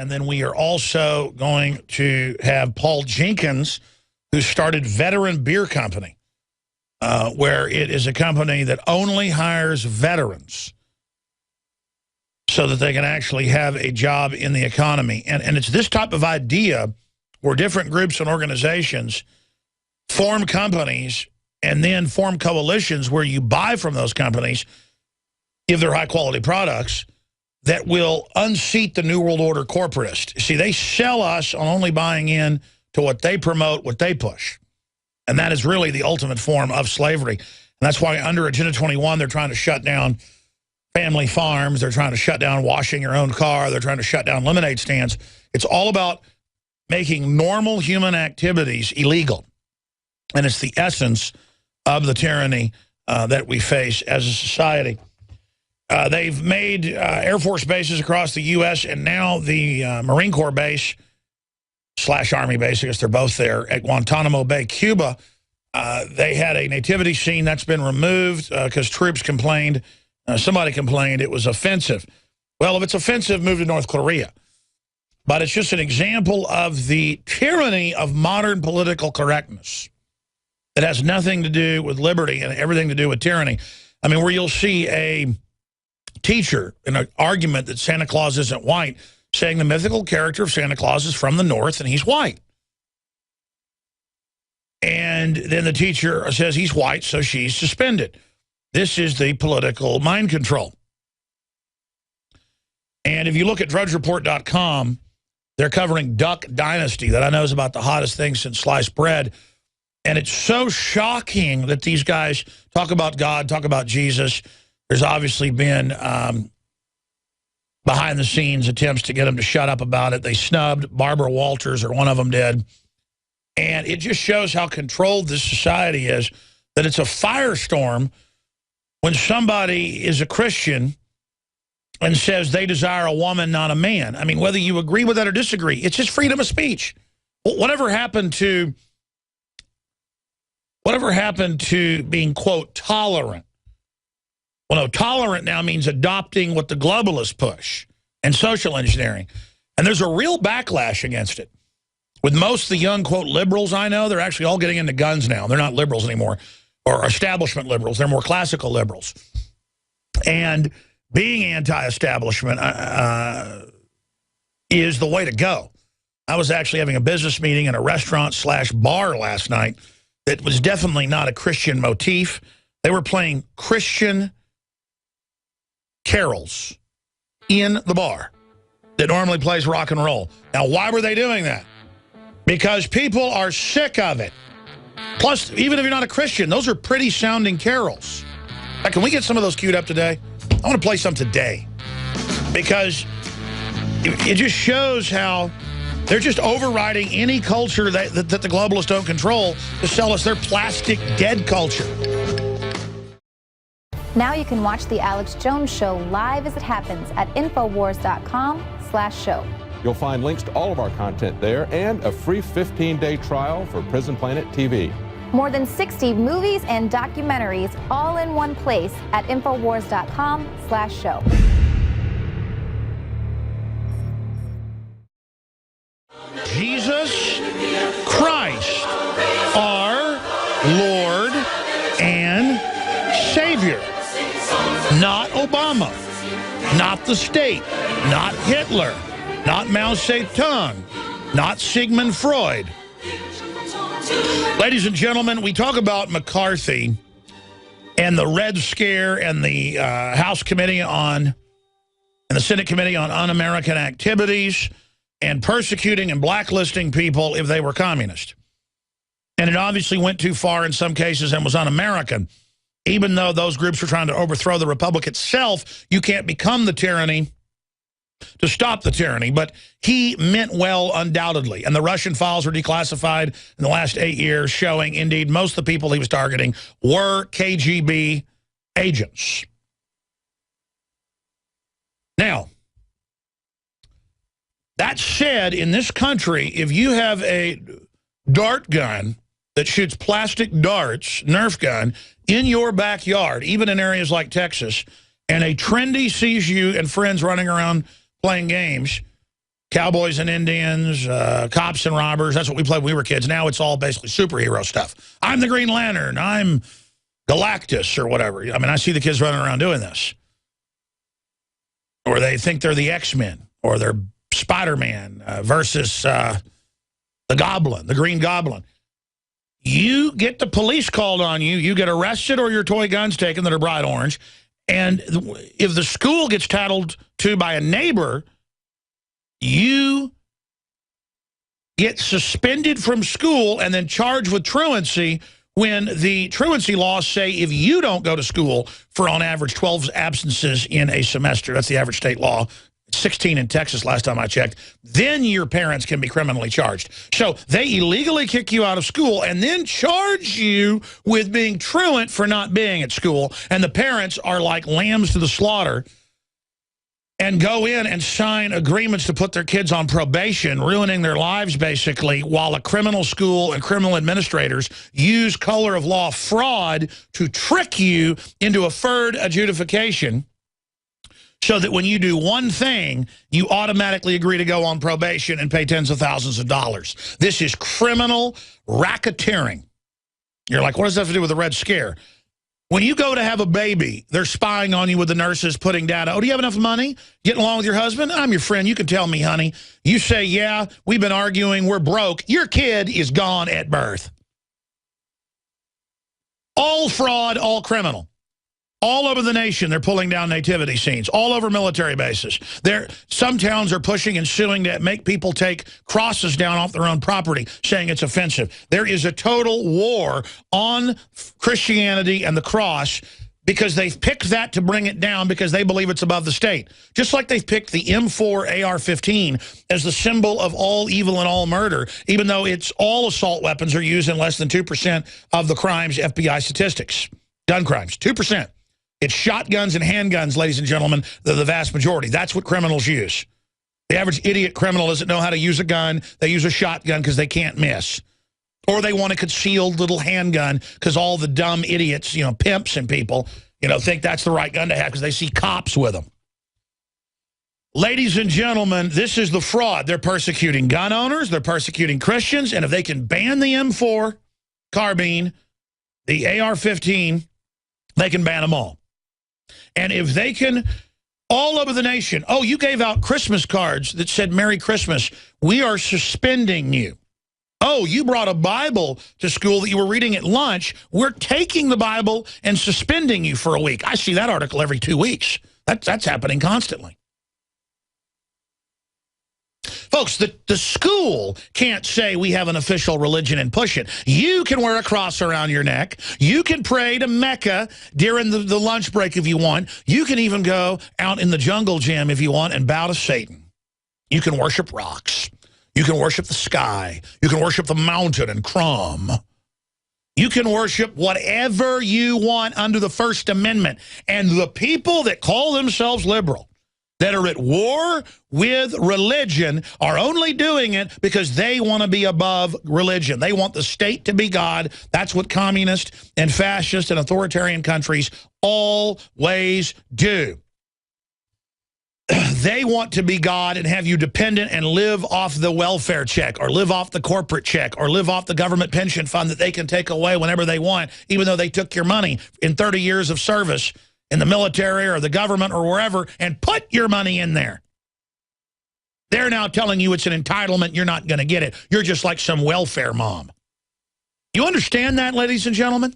And then we are also going to have Paul Jenkins, who started Veteran Beer Company, where it is a company that only hires veterans so that they can actually have a job in the economy. And it's this type of idea where different groups and organizations form companies and then form coalitions where you buy from those companies if they're high-quality products that will unseat the New World Order corporatist. See, they sell us on only buying in to what they promote, what they push. And that is really the ultimate form of slavery. And that's why under Agenda 21, they're trying to shut down family farms. They're trying to shut down washing your own car. They're trying to shut down lemonade stands. It's all about making normal human activities illegal. And it's the essence of the tyranny that we face as a society. They've made Air Force bases across the U.S. and now the Marine Corps base / Army base, I guess they're both there, at Guantanamo Bay, Cuba. They had a nativity scene that's been removed because troops complained. Somebody complained it was offensive. Well, if it's offensive, move to North Korea. But it's just an example of the tyranny of modern political correctness. It has nothing to do with liberty and everything to do with tyranny. I mean, where you'll see a teacher in an argument that Santa Claus isn't white, saying the mythical character of Santa Claus is from the North and he's white. And then the teacher says he's white, so she's suspended. This is the political mind control. And if you look at drudgereport.com, they're covering Duck Dynasty, that I know is about the hottest thing since sliced bread. And it's so shocking that these guys talk about God, talk about Jesus. There's obviously been behind-the-scenes attempts to get them to shut up about it. They snubbed Barbara Walters, or one of them did. And it just shows how controlled this society is, that it's a firestorm when somebody is a Christian and says they desire a woman, not a man. I mean, whether you agree with that or disagree, it's just freedom of speech. Whatever happened to being, quote, tolerant? Well, no, tolerant now means adopting what the globalists push and social engineering. And there's a real backlash against it. With most of the young, quote, liberals I know, they're actually all getting into guns now. They're not liberals anymore, or establishment liberals. They're more classical liberals. And being anti-establishment is the way to go. I was actually having a business meeting in a restaurant / bar last night that was definitely not a Christian motif. They were playing Christian carols in the bar that normally plays rock and roll. Now, why were they doing that? Because people are sick of it. Plus, even if you're not a Christian, those are pretty sounding carols. Now, can we get some of those queued up today? I want to play some today. Because it just shows how they're just overriding any culture that the globalists don't control to sell us their plastic dead culture. Now you can watch The Alex Jones Show live as it happens at Infowars.com/show. You'll find links to all of our content there and a free 15-day trial for Prison Planet TV. More than 60 movies and documentaries all in one place at Infowars.com/show. Jesus Christ, our Lord and Savior. Not Obama, not the state, not Hitler, not Mao Zedong, not Sigmund Freud. Ladies and gentlemen, we talk about McCarthy and the Red Scare and the House Committee on, and the Senate Committee on Un-American Activities, and persecuting and blacklisting people if they were communist. And it obviously went too far in some cases and was un-American. Even though those groups were trying to overthrow the republic itself, you can't become the tyranny to stop the tyranny. But he meant well, undoubtedly. And the Russian files were declassified in the last 8 years, showing, indeed, most of the people he was targeting were KGB agents. Now, that said, in this country, if you have a dart gun that shoots plastic darts, Nerf gun, in your backyard, even in areas like Texas, and a trendy sees you and friends running around playing games, cowboys and Indians, cops and robbers. That's what we played when we were kids. Now it's all basically superhero stuff. I'm the Green Lantern. I'm Galactus or whatever. I mean, I see the kids running around doing this. Or they think they're the X-Men, or they're Spider-Man versus the Goblin, the Green Goblin. You get the police called on you, you get arrested or your toy guns taken that are bright orange, and if the school gets tattled to by a neighbor, you get suspended from school and then charged with truancy when the truancy laws say if you don't go to school for, on average, 12 absences in a semester, that's the average state law, 16 in Texas last time I checked, then your parents can be criminally charged. So they illegally kick you out of school and then charge you with being truant for not being at school, and the parents are like lambs to the slaughter and go in and sign agreements to put their kids on probation, ruining their lives, basically, while a criminal school and criminal administrators use color of law fraud to trick you into a deferred adjudication so that when you do one thing, you automatically agree to go on probation and pay tens of thousands of dollars. This is criminal racketeering. You're like, what does that have to do with the Red Scare? When you go to have a baby, they're spying on you with the nurses putting data. Oh, do you have enough money? Getting along with your husband? I'm your friend. You can tell me, honey. You say, yeah, we've been arguing. We're broke. Your kid is gone at birth. All fraud, all criminal. All over the nation, they're pulling down nativity scenes. All over military bases. Some towns are pushing and suing to make people take crosses down off their own property, saying it's offensive. There is a total war on Christianity and the cross because they've picked that to bring it down because they believe it's above the state. Just like they've picked the M4 AR-15 as the symbol of all evil and all murder, even though it's all assault weapons are used in less than 2% of the crimes FBI statistics. Gun crimes, 2%. It's shotguns and handguns, ladies and gentlemen, the vast majority. That's what criminals use. The average idiot criminal doesn't know how to use a gun. They use a shotgun because they can't miss. Or they want a concealed little handgun because all the dumb idiots, pimps and people, think that's the right gun to have because they see cops with them. Ladies and gentlemen, this is the fraud. They're persecuting gun owners. They're persecuting Christians. And if they can ban the M4 carbine, the AR-15, they can ban them all. And if they can, all over the nation, oh, you gave out Christmas cards that said Merry Christmas, we are suspending you. Oh, you brought a Bible to school that you were reading at lunch, we're taking the Bible and suspending you for a week. I see that article every 2 weeks. That's happening constantly. Folks, the school can't say we have an official religion and push it. You can wear a cross around your neck. You can pray to Mecca during the lunch break if you want. You can even go out in the jungle gym if you want and bow to Satan. You can worship rocks. You can worship the sky. You can worship the mountain and Crom. You can worship whatever you want under the First Amendment. And the people that call themselves liberal, that are at war with religion, are only doing it because they want to be above religion. They want the state to be God. That's what communist and fascist and authoritarian countries always do. They want to be God and have you dependent and live off the welfare check or live off the corporate check or live off the government pension fund that they can take away whenever they want, even though they took your money in 30 years of service in the military or the government or wherever, and put your money in there. They're now telling you it's an entitlement, you're not going to get it. You're just like some welfare mom. You understand that, ladies and gentlemen?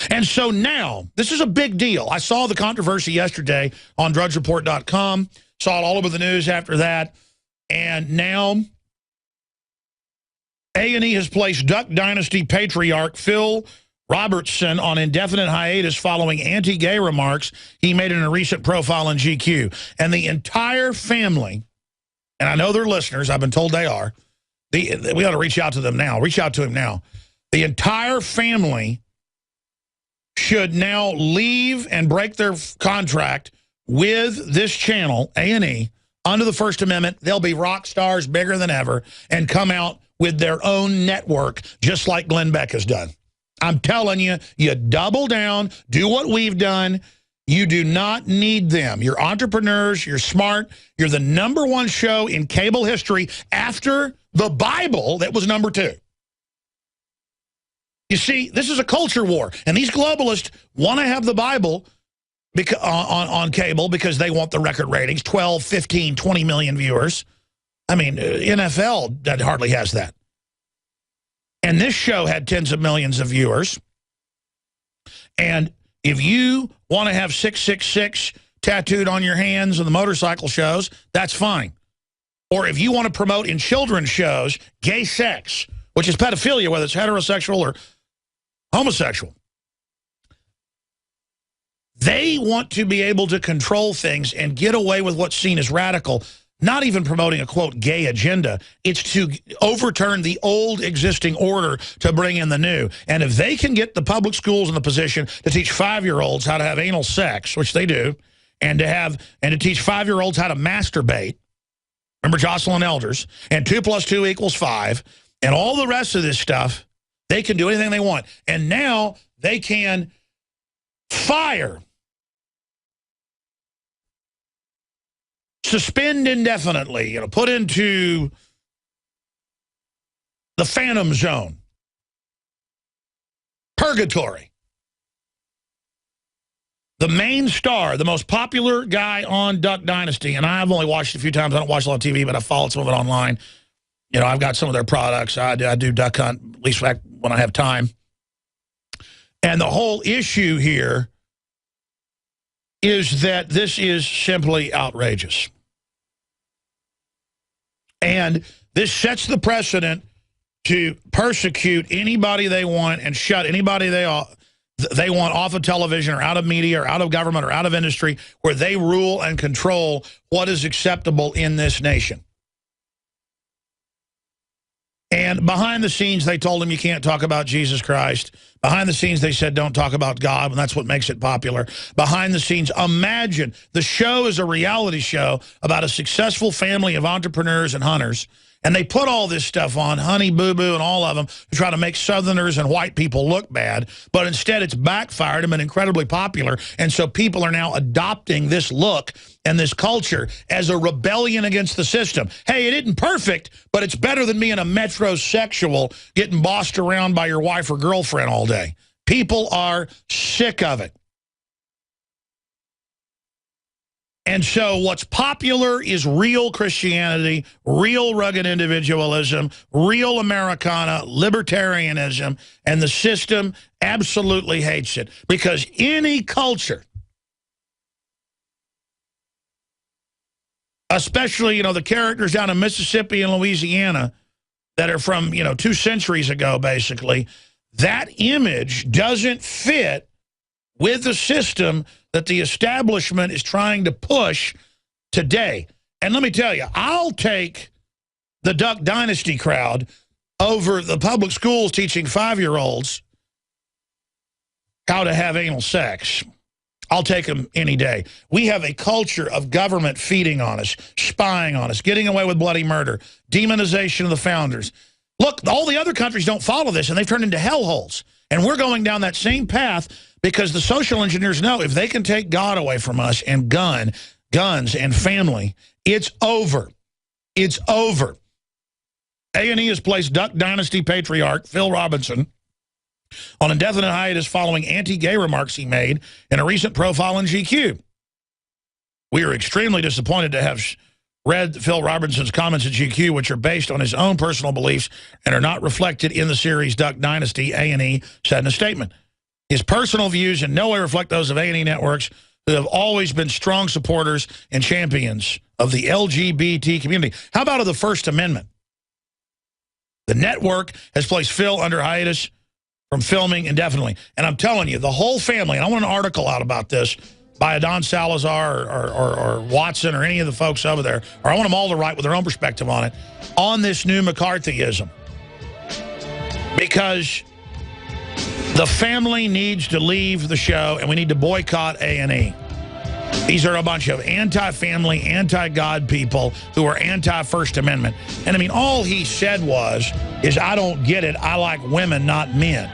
And so now, this is a big deal. I saw the controversy yesterday on DrudgeReport.com, saw it all over the news after that, and now A&E has placed Duck Dynasty patriarch Phil Robertson on indefinite hiatus following anti-gay remarks he made in a recent profile on GQ. And the entire family, and I know they're listeners, I've been told they are, we ought to reach out to them now, reach out to him now. The entire family should now leave and break their contract with this channel, A&E, under the First Amendment. They'll be rock stars bigger than ever and come out with their own network, just like Glenn Beck has done. I'm telling you, you double down, do what we've done, You do not need them. You're entrepreneurs. You're smart. You're the #1 show in cable history after the Bible that was #2. You see, this is a culture war. And these globalists want to have the Bible on cable because they want the record ratings, 12, 15, 20 million viewers. I mean, NFL that hardly has that. And this show had tens of millions of viewers. And if you want to have 666 tattooed on your hands in the motorcycle shows, that's fine. Or if you want to promote in children's shows gay sex, which is pedophilia, whether it's heterosexual or homosexual, they want to be able to control things and get away with what's seen as radical, not even promoting a, quote, gay agenda. It's to overturn the old existing order to bring in the new. And if they can get the public schools in the position to teach 5-year-olds how to have anal sex, which they do, and to teach 5-year-olds how to masturbate, remember Jocelyn Elders, and 2 + 2 = 5, and all the rest of this stuff, they can do anything they want. And now they can fire, suspend indefinitely, put into the phantom zone, purgatory, the main star, the most popular guy on Duck Dynasty, and I've only watched it a few times. I don't watch a lot of TV, but I followed some of it online. I've got some of their products. I do duck hunt, at least when I have time. And the whole issue here is that this is simply outrageous. And this sets the precedent to persecute anybody they want and shut anybody they want off of television or out of media or out of government or out of industry, where they rule and control what is acceptable in this nation. And behind the scenes, they told him you can't talk about Jesus Christ. Behind the scenes, they said don't talk about God, and that's what makes it popular. Behind the scenes, imagine the show is a reality show about a successful family of entrepreneurs and hunters, and they put all this stuff on, Honey Boo Boo and all of them, to try to make Southerners and white people look bad, but instead it's backfired and been incredibly popular, and so people are now adopting this look and this culture as a rebellion against the system. Hey, it isn't perfect, but it's better than being a metrosexual getting bossed around by your wife or girlfriend all day. People are sick of it. And so what's popular is real Christianity, real rugged individualism, real Americana, libertarianism, and the system absolutely hates it. Because any culture, especially, the characters down in Mississippi and Louisiana that are from, 2 centuries ago, basically, that image doesn't fit with the system that the establishment is trying to push today. And let me tell you, I'll take the Duck Dynasty crowd over the public schools teaching 5-year-olds how to have anal sex. I'll take them any day. We have a culture of government feeding on us, spying on us, getting away with bloody murder, demonization of the founders. Look, all the other countries don't follow this, and they've turned into hellholes. And we're going down that same path because the social engineers know if they can take God away from us and guns and family, it's over. It's over. A&E has placed Duck Dynasty patriarch Phil Robertson on indefinite hiatus following anti-gay remarks he made in a recent profile in GQ. We are extremely disappointed to have read Phil Robertson's comments at GQ, which are based on his own personal beliefs and are not reflected in the series Duck Dynasty, A&E said in a statement. His personal views in no way reflect those of A&E Networks, who have always been strong supporters and champions of the LGBT community. How about of the First Amendment? The network has placed Phil under hiatus from filming indefinitely. And I'm telling you, the whole family, and I want an article out about this by a Don Salazar or Watson or any of the folks over there, or I want them all to write with their own perspective on it, on this new McCarthyism. Because the family needs to leave the show, and we need to boycott A&E. These are a bunch of anti-family, anti-God people who are anti-First Amendment. And I mean, all he said is, I don't get it. I like women, not men.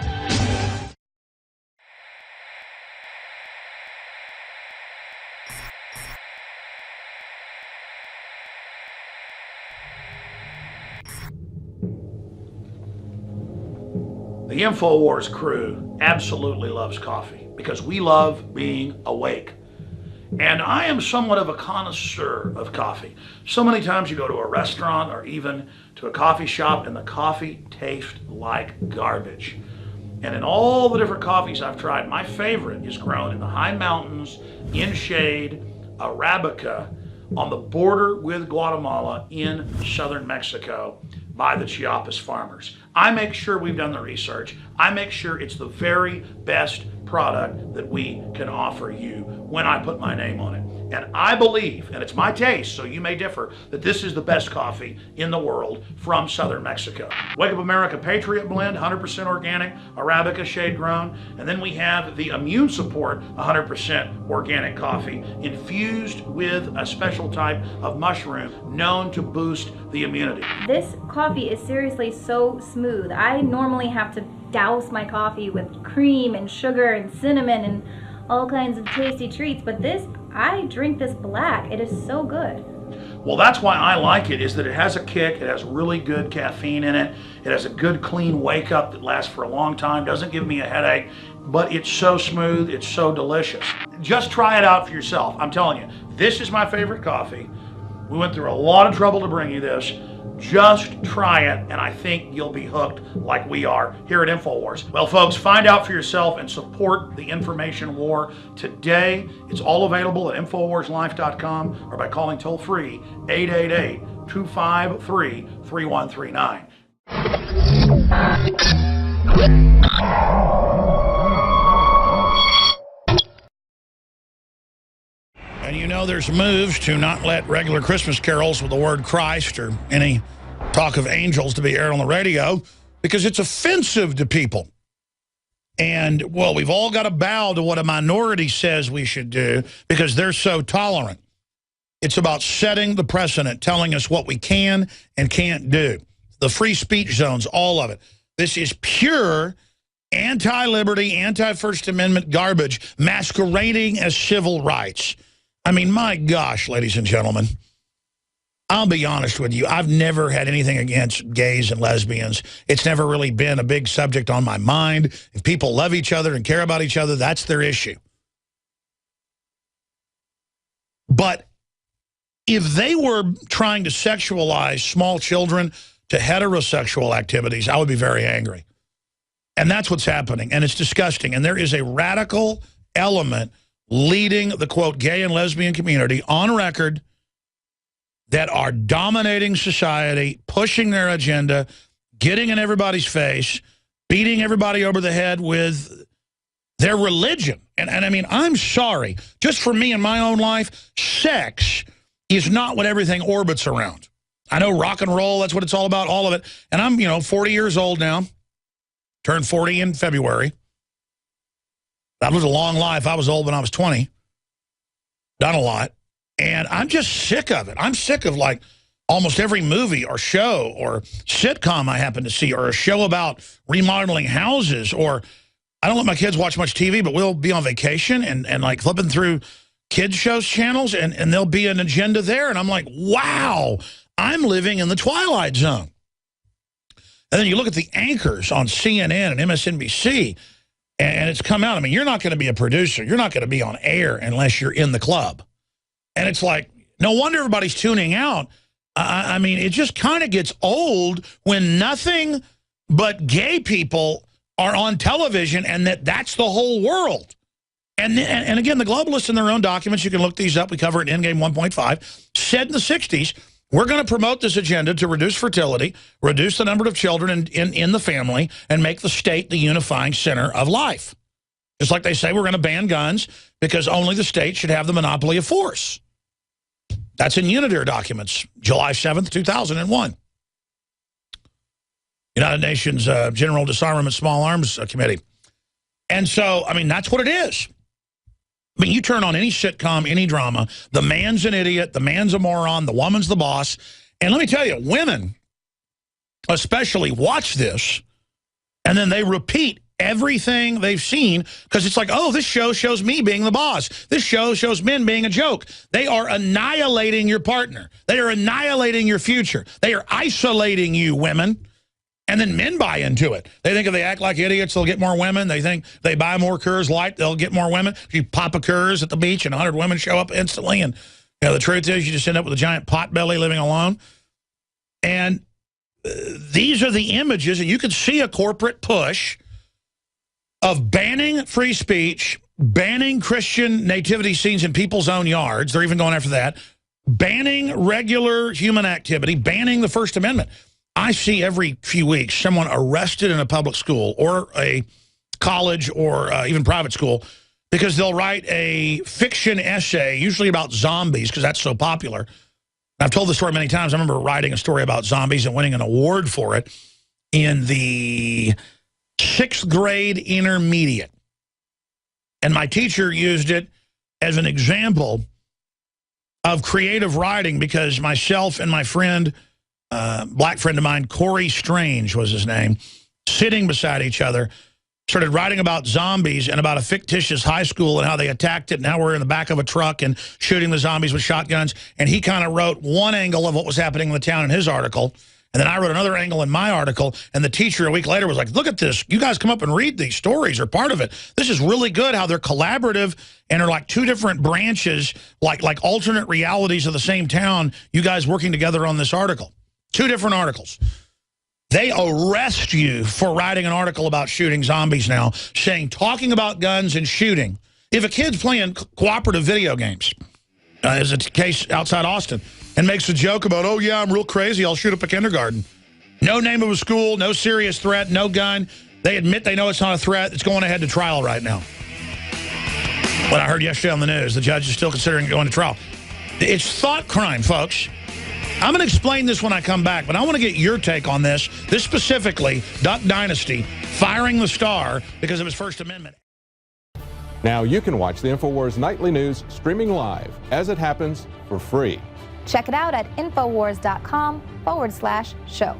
The InfoWars crew absolutely loves coffee because we love being awake. And I am somewhat of a connoisseur of coffee. So many times you go to a restaurant or even to a coffee shop and the coffee tastes like garbage. And in all the different coffees I've tried, my favorite is grown in the high mountains, in shade, Arabica, on the border with Guatemala in southern Mexico by the Chiapas farmers. I make sure we've done the research. I make sure it's the very best product that we can offer you when I put my name on it. And I believe, and it's my taste, so you may differ, that this is the best coffee in the world from southern Mexico. Wake Up America Patriot Blend, 100% organic, Arabica shade grown. And then we have the Immune Support 100% organic coffee infused with a special type of mushroom known to boost the immunity. This coffee is seriously so smooth. I normally have to douse my coffee with cream and sugar and cinnamon and all kinds of tasty treats, but this, I drink this black. It is so good. Well, that's why I like it, is that it has a kick, it has really good caffeine in it, it has a good clean wake up that lasts for a long time, doesn't give me a headache, but it's so smooth, it's so delicious. Just try it out for yourself. I'm telling you, this is my favorite coffee. We went through a lot of trouble to bring you this. Just try it, and I think you'll be hooked like we are here at InfoWars. Well, folks, find out for yourself and support the information war today. It's all available at InfoWarsLife.com or by calling toll-free 888-253-3139. And you know there's moves to not let regular Christmas carols with the word Christ or any talk of angels to be aired on the radio because it's offensive to people. And, well, we've all got to bow to what a minority says we should do because they're so tolerant. It's about setting the precedent, telling us what we can and can't do. The free speech zones, all of it. This is pure anti-liberty, anti-First Amendment garbage masquerading as civil rights. I mean, my gosh, ladies and gentlemen, I'll be honest with you. I've never had anything against gays and lesbians. It's never really been a big subject on my mind. If people love each other and care about each other, that's their issue. But if they were trying to sexualize small children to heterosexual activities, I would be very angry. And that's what's happening. And it's disgusting. And there is a radical element leading the, quote, gay and lesbian community on record that are dominating society, pushing their agenda, getting in everybody's face, beating everybody over the head with their religion. And I mean, I'm sorry. Just for me in my own life, sex is not what everything orbits around. I know rock and roll, that's what it's all about, all of it. And I'm, 40 years old now. Turned 40 in February. That was a long life. I was old when I was 20. Done a lot. And I'm just sick of it. I'm sick of like almost every movie or show or sitcom I happen to see or a show about remodeling houses or I don't let my kids watch much TV, but we'll be on vacation and like flipping through kids shows channels and there'll be an agenda there. And I'm like, wow, I'm living in the Twilight Zone. And then you look at the anchors on CNN and MSNBC and it's come out. I mean, you're not going to be a producer. You're not going to be on air unless you're in the club. And it's like, no wonder everybody's tuning out. I mean, it just kind of gets old when nothing but gay people are on television and that's the whole world. And again, the globalists in their own documents, you can look these up. We cover it in Endgame 1.5, said in the 60s, we're going to promote this agenda to reduce fertility, reduce the number of children in the family, and make the state the unifying center of life. Just like they say we're going to ban guns because only the state should have the monopoly of force. That's in Uniter documents, July 7th, 2001. United Nations General Disarmament Small Arms Committee. And so, I mean, that's what it is. I mean, you turn on any sitcom, any drama, the man's an idiot, the man's a moron, the woman's the boss. And let me tell you, women especially watch this, and then they repeat everything they've seen because it's like, oh, this show shows me being the boss. This show shows men being a joke. They are annihilating your partner. They are annihilating your future. They are isolating you, women. And then men buy into it. They think if they act like idiots, they'll get more women. They think they buy more Coors Light, they'll get more women. If you pop a Coors at the beach and 100 women show up instantly. And the truth is you just end up with a giant pot belly living alone. And these are the images, and you can see a corporate push of banning free speech, banning Christian nativity scenes in people's own yards. They're even going after that. Banning regular human activity, banning the First Amendment. I see every few weeks someone arrested in a public school or a college or even private school because they'll write a fiction essay, usually about zombies, because that's so popular. I've told the story many times. I remember writing a story about zombies and winning an award for it in the 6th grade intermediate. And my teacher used it as an example of creative writing because myself and my friend, black friend of mine, Corey Strange was his name, sitting beside each other, started writing about zombies and about a fictitious high school and how they attacked it. Now we're in the back of a truck and shooting the zombies with shotguns. And he kind of wrote one angle of what was happening in the town in his article. And then I wrote another angle in my article. And the teacher a week later was like, look at this. You guys come up and read these stories or part of it. This is really good how they're collaborative and are like two different branches, like alternate realities of the same town, you guys working together on this article. 2 different articles. They arrest you for writing an article about shooting zombies now, saying talking about guns and shooting. If a kid's playing cooperative video games, as a case outside Austin, and makes a joke about, oh, yeah, I'm real crazy, I'll shoot up a kindergarten. No name of a school, no serious threat, no gun. They admit they know it's not a threat. It's going ahead to trial right now. What I heard yesterday on the news, the judge is still considering going to trial. It's thought crime, folks. I'm going to explain this when I come back, but I want to get your take on this. This specifically, Duck Dynasty firing the star because of his First Amendment. Now you can watch the InfoWars Nightly News streaming live as it happens for free. Check it out at Infowars.com/show.